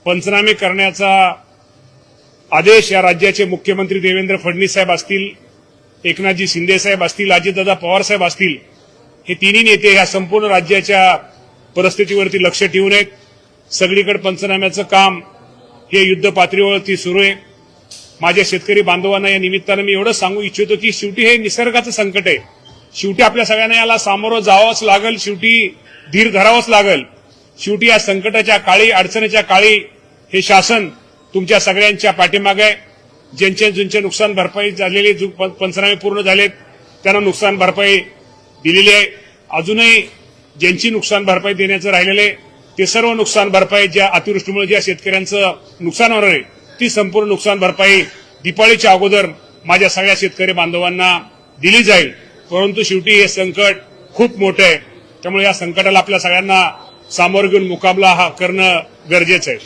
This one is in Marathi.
पंचनामे करण्याचा आदेश या राज्याचे मुख्यमंत्री देवेंद्र फडणवीस साहेब असतील, एकनाथजी शिंदे साहेब असतील, अजितदादा पवार साहेब असतील, हे तिन्ही नेते या संपूर्ण राज्याच्या परिस्थितीवरती लक्ष ठेवून आहेत. सगळीकडे पंचनाम्याचं काम हे युद्ध पातळीवरती सुरू आहे. माझ्या शेतकरी बांधवांना या निमित्तानं मी एवढं सांगू इच्छितो की शेवटी हे निसर्गाचं संकट आहे. शेवटी आपल्या सगळ्यांना याला सामोरं जावंच लागल, शेवटी धीर धरावंच लागल. शेवटी या संकटाच्या काळी, अडचणीच्या काळी हे शासन तुमच्या सगळ्यांच्या पाठीमागे आहे. ज्यांचे नुकसान भरपाई झालेली, पंचनामे पूर्ण झालेत त्यांना नुकसान भरपाई दिलेली आहे. अजूनही ज्यांची नुकसान भरपाई देण्याचं राहिलेलं आहे ते सर्व नुकसान भरपाई, ज्या अतिवृष्टीमुळे ज्या शेतकऱ्यांचं नुकसान होणार आहे ती संपूर्ण नुकसान भरपाई दिवाळीच्या अगोदर माझ्या सगळ्या शेतकरी बांधवांना दिली जाईल. परंतु शेवटी हे संकट खूप मोठं आहे, त्यामुळे या संकटाला आपल्या सगळ्यांना सामोरं घेऊन मुकाबला करणं गरजेचं आहे.